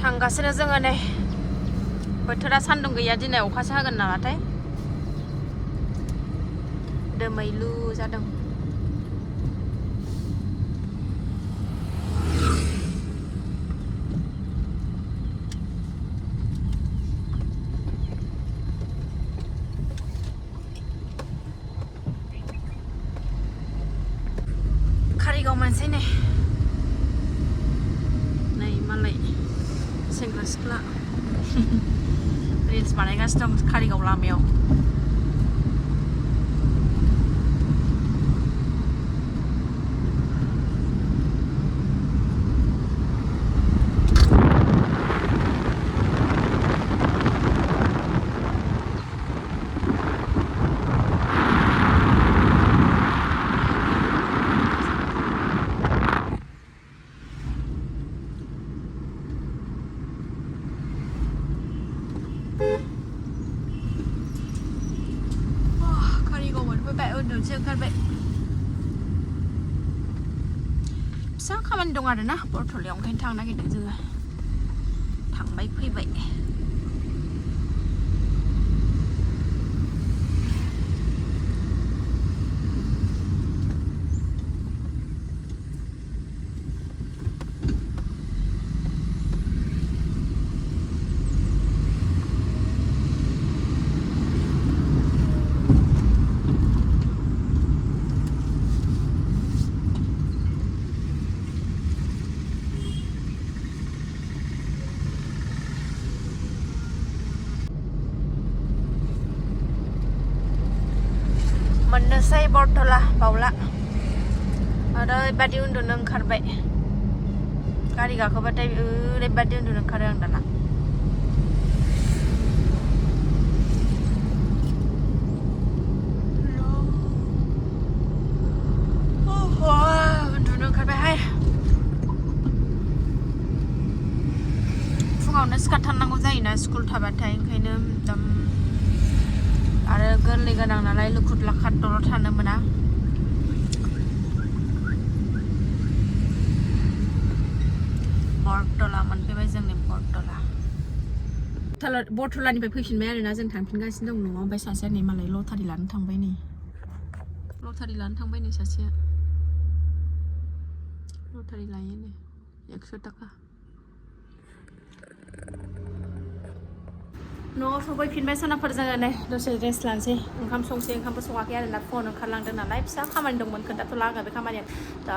थांगासिनो जोङो नै बोथोरा सान्दुं गैया दिनै अखासो हागोन नामाथाय दोमैलु जादों कारिगाव मोनसै नै मालाय सेंग्रा सिख्ला रिल्स बानायगासिनो दं कारिगाव लामायाव उन्दुनोसै ओंखारबाय फिसा खामानि दं आरो ना बरथलायाव ओंखायनो थांनो नागिरदों जोङो थांबाय फैबाय मोननोसै बरथला बावला ओरैबादि उन्दुनो ओंखारबाय गारि गाखोबाथाय ओरैबादि उन्दुनो ओंखारो आं दाना उन्दुनो ओंखारबायहाय फुङावनो सिखारथारनांगौ जायोना स्कुल थाबाथाय ओंखायनो एकदम आरो गोरलै गोनां नालाय लुखुद लाखाद दलर थानो मोना बरथला मोनफैबाय जोंनि बरथलानिफ्राय फैफिनबाय आरोना जों थांफिनगासिनो दं न'आव ओमफ्राय सासेया नै मालाय लटारि लानो थांबाय नै सासेया लटारि लायो नै 100 थाखा न'आव सफैफिनबाय सनाफोर जोङो नै दसे रेस्ट लानोसै ओंखाम संसै ओंखामबो सङाखै आरोना फन ओंखारलांदों नालाय फिसा खामानि दंमोन खोन्थाथ'ला आङो बे खामानिया दा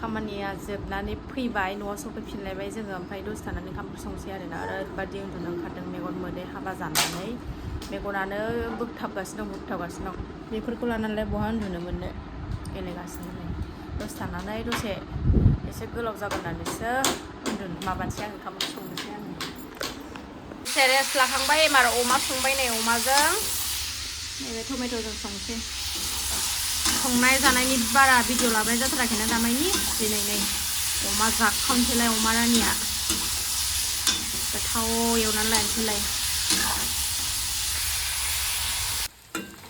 खामानिया जोबनानै फैबाय न'आव सफैफिनलायबाय जोङो ओमफ्राय दसे थानानै ओंखामखौ संसै आरोना ओरैबादि उन्दुनो ओंखारदों मेगन मोदै हाबा जानानै मेगनानो बोगथाबगासिनो दं बेफोरखौ लानानैलाय बहा उन्दुनो मोननो गेलेगासिनो नै दसे थानानै दसे एसे गोलाव जागोन होननानैसो माबानोसै आं ओंखामखौ संनोसै आङो रेस्ट लाखांबाय एबार अमा संबाय नै अमाजों नैबे टमेट'जों संसै संनाय जानायनि बारा भिडिअ लाबाय जाथाराखैना दामायनि दिनै नै अमा जाखांसैलाय अमा रानिया गोथाव एवनानै लानोसैलाय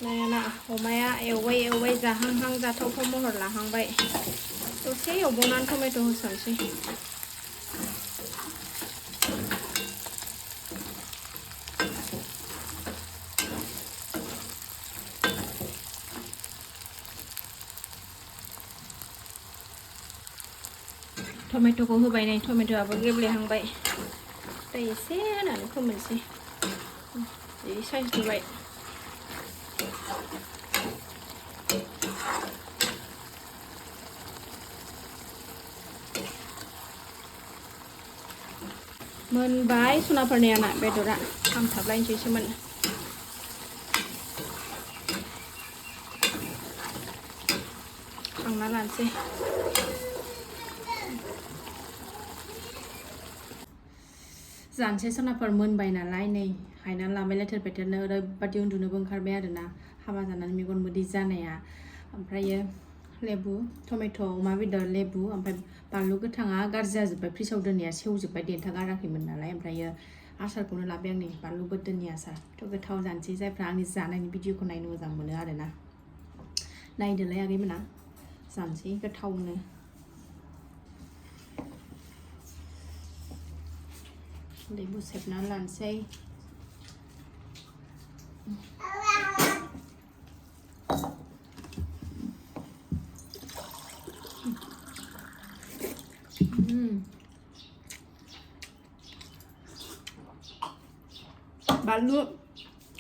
नायाना अमाया एवबाय जाहांहां जाथावथाव महर लाहांबाय दसे एवबावनानै टमेट' होसनसै टमेट'खौ होबाय नै टमेट'आबो गेब्लेहांबाय दै एसे होनानै फोमोनसै जि साइज नुबाय मोनबाय सनाफोरनिया ना बेदरा खामथाबलायनोसैसोमोन खांना लानोसै जानोसै सनाफोर मोनबाय नालाय नै हायना लाबाय लेथेर फेथेरनो ओरैबादि उन्दुनोबो ओंखारबाय आरोना हाबा जानानै मेगन मोदै जानाया ओमफ्रायो लेबु टमेट' अमा बेदर लेबु ओमफ्राय बानलु गोथाङा गाज्रि जाजोब्बाय फ्रिजाव दोननाया सेवजोब्बाय देन्था गाराखैमोन नालाय ओमफ्रायो आसारखौनो लाबाय आं नै बानलु बोरदोननि आसार थ' गोथाव जानोसै जायफ्रा आंनि जानायनि भिडिअखौ नायनो मोजां मोनो आरोना नायदोलाय आगैमोना जानोसै गोथावनो दै बुसेबनानै लानोसै बानलु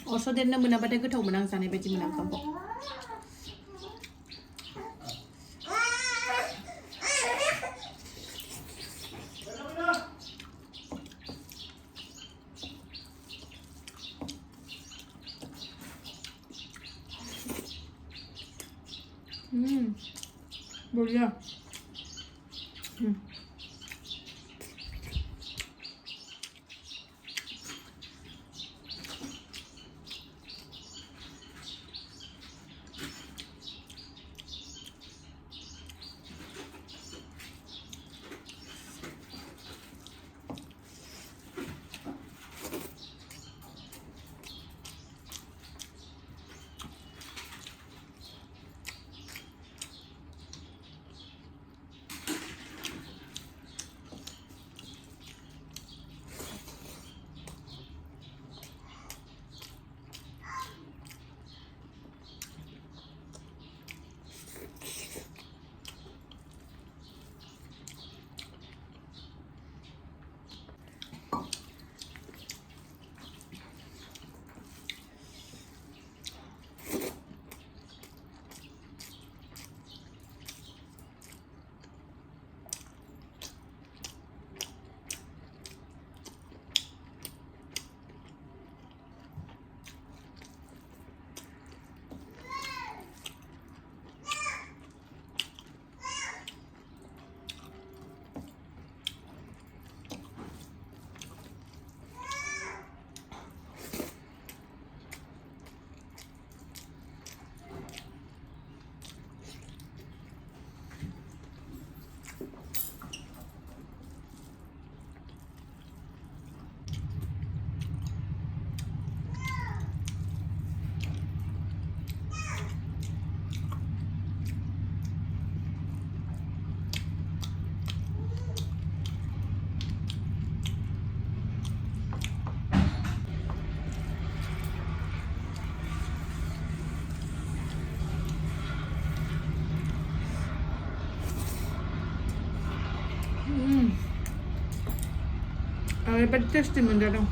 अरस' देरनो मोनाबाथाय गोथाव मोना आं जानाय बायदि मोना ओंखामखौ बढ़िया ओरैबायदि टेस्टि मोनजादों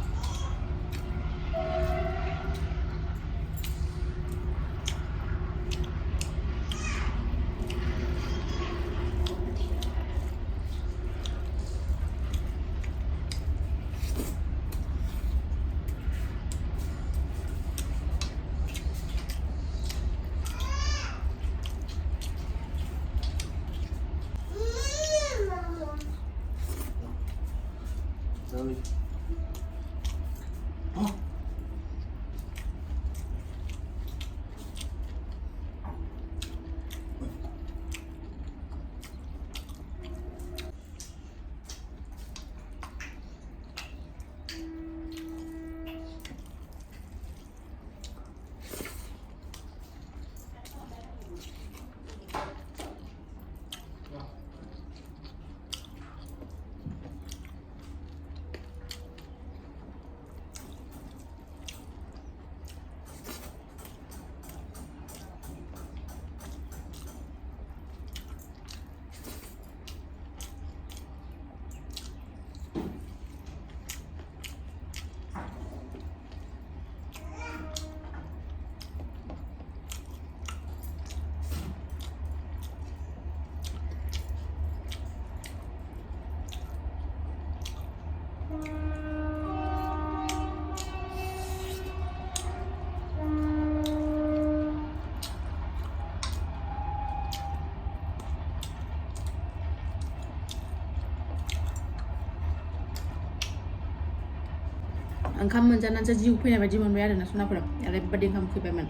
ओंखाम मोनजानानैसो जिउ फैनाय बायदि मोनबाय आरोना सनाफोरा ओरैबायदि ओंखाम उखैबायमोन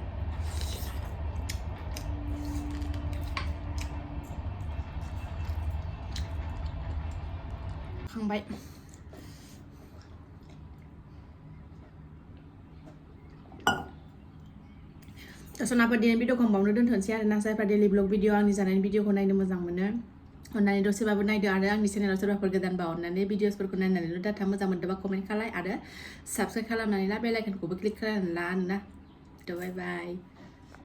खांबाय सनाफोर दिनै भिडिअखौ बावनो दोनथ'नोसै आरोना जायफ्रा डेलि ब्लग भिडिअ आंनि जानायनि भिडिअखौ नायनो मोजां मोनो अननानै दसेबाबो नायदो आरो आंनि चेनेलाव सोरबाफोर गोदानबा अननानै भिडिअसफोरखौ नायनानैल' डाटा मोजां मोनदोंबा कमेन्ट खालाय आरो साबस्क्राइब खालामनानै ला बेल आइकनखौबो क्लिक खालामनानै ला आरोना थ' बाय बाय